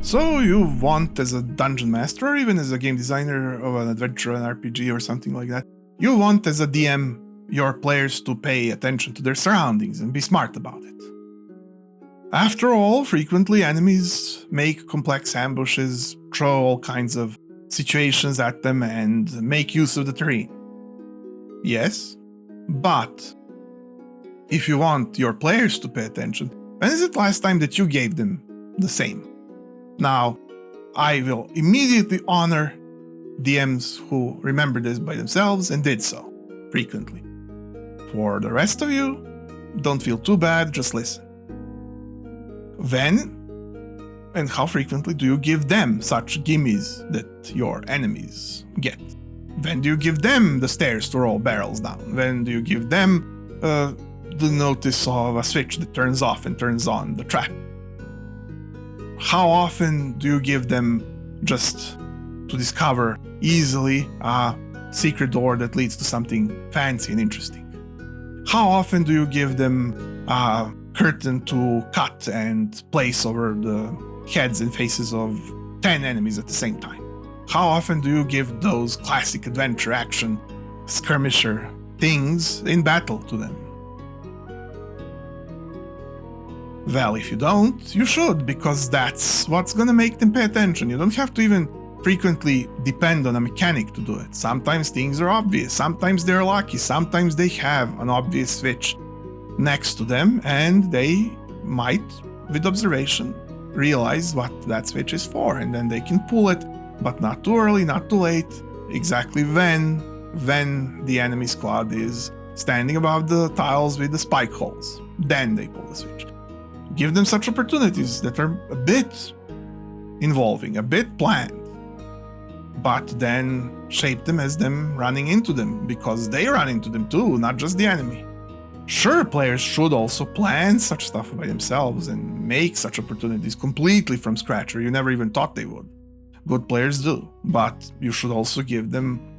So you want, as a dungeon master, or even as a game designer of an adventure, an RPG or something like that, you want, as a DM, your players to pay attention to their surroundings and be smart about it. After all, frequently enemies make complex ambushes, throw all kinds of situations at them, and make use of the terrain. Yes, but if you want your players to pay attention, when is it last time that you gave them the same? Now, I will immediately honor DMs who remember this by themselves and did so frequently. For the rest of you, don't feel too bad, just listen. When and how frequently do you give them such gimmies that your enemies get? When do you give them the stairs to roll barrels down? When do you give them the notice of a switch that turns off and turns on the trap? How often do you give them just to discover easily a secret door that leads to something fancy and interesting? How often do you give them a curtain to cut and place over the heads and faces of 10 enemies at the same time? How often do you give those classic adventure action skirmisher things in battle to them? Well, if you don't, you should, because that's what's gonna make them pay attention. You don't have to even frequently depend on a mechanic to do it. Sometimes things are obvious, sometimes they're lucky, sometimes they have an obvious switch next to them, and they might, with observation, realize what that switch is for, and then they can pull it, but not too early, not too late, exactly when the enemy squad is standing above the tiles with the spike holes. Then they pull the switch. Give them such opportunities that are a bit involving, a bit planned, but then shape them as them running into them, because they run into them too, not just the enemy. Sure, players should also plan such stuff by themselves and make such opportunities completely from scratch, or you never even thought they would. Good players do, but you should also give them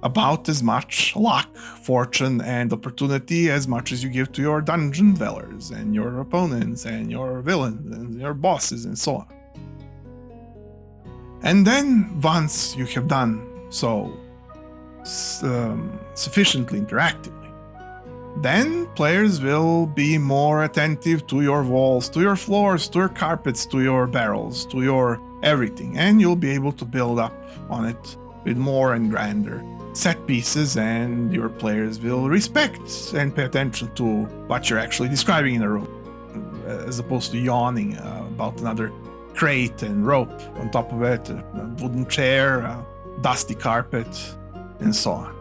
about as much luck, fortune, and opportunity as much as you give to your dungeon dwellers and your opponents and your villains and your bosses and so on. And then, once you have done so sufficiently interactively, then players will be more attentive to your walls, to your floors, to your carpets, to your barrels, to your everything, and you'll be able to build up on it with more and grander set pieces, and your players will respect and pay attention to what you're actually describing in a room, as opposed to yawning about another crate and rope on top of it, a wooden chair, a dusty carpet, and so on.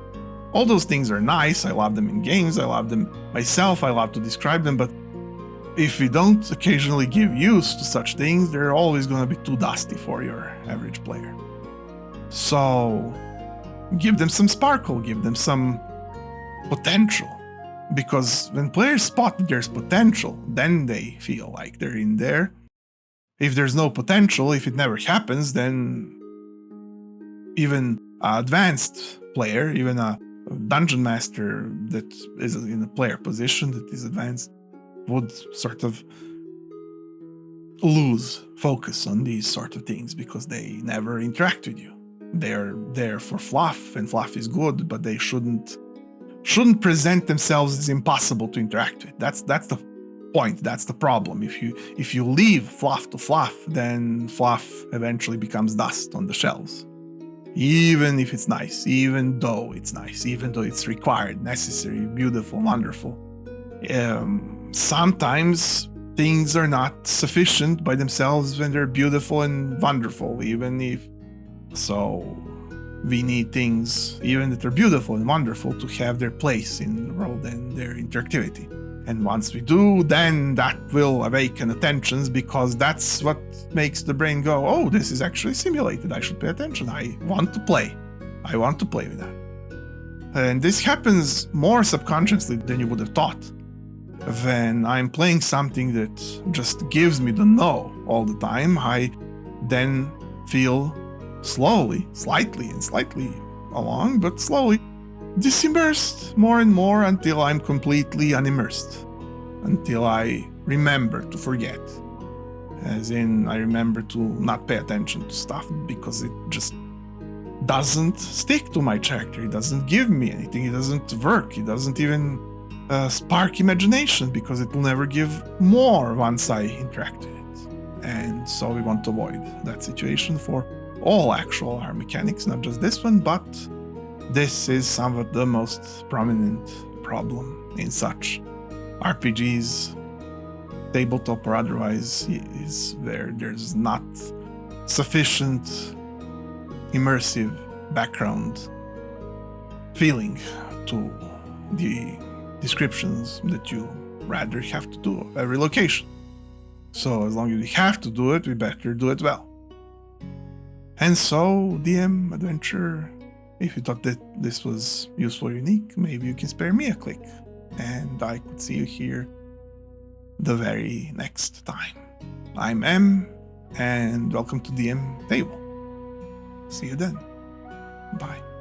All those things are nice. I love them in games. I love them myself. I love to describe them. But if we don't occasionally give use to such things, they're always going to be too dusty for your average player. So give them some sparkle. Give them some potential. Because when players spot that there's potential, then they feel like they're in there. If there's no potential, if it never happens, then even an advanced player, even a dungeon master that is in a player position that is advanced, would sort of lose focus on these sort of things because they never interact with you. They're there for fluff, and fluff is good, but they shouldn't present themselves as impossible to interact with. That's the point. That's the problem. If you leave fluff to fluff, then fluff eventually becomes dust on the shelves. Even if it's nice, even though it's nice, even though it's required, necessary, beautiful, wonderful. Sometimes things are not sufficient by themselves when they're beautiful and wonderful, even if so. We need things, even that are beautiful and wonderful, to have their place in the world and their interactivity. And once we do, then that will awaken attentions, because that's what makes the brain go, oh, this is actually simulated. I should pay attention. I want to play. I want to play with that. And this happens more subconsciously than you would have thought. When I'm playing something that just gives me the no all the time, I then feel slowly, slightly along, but slowly, disimmersed more and more until I'm completely unimmersed, until I remember to forget. As in, I remember to not pay attention to stuff because it just doesn't stick to my character. It doesn't give me anything. It doesn't work. It doesn't even spark imagination because it will never give more once I interact with it. And so we want to avoid that situation for all actual R mechanics, not just this one, but this is somewhat the most prominent problem in such RPGs, tabletop or otherwise, is where there's not sufficient immersive background feeling to the descriptions that you rather have to do of every location. So as long as we have to do it, we better do it well. And so, DM, adventure, if you thought that this was useful or unique, maybe you can spare me a click, and I could see you here the very next time. I'm M, and welcome to dMTable. See you then. Bye.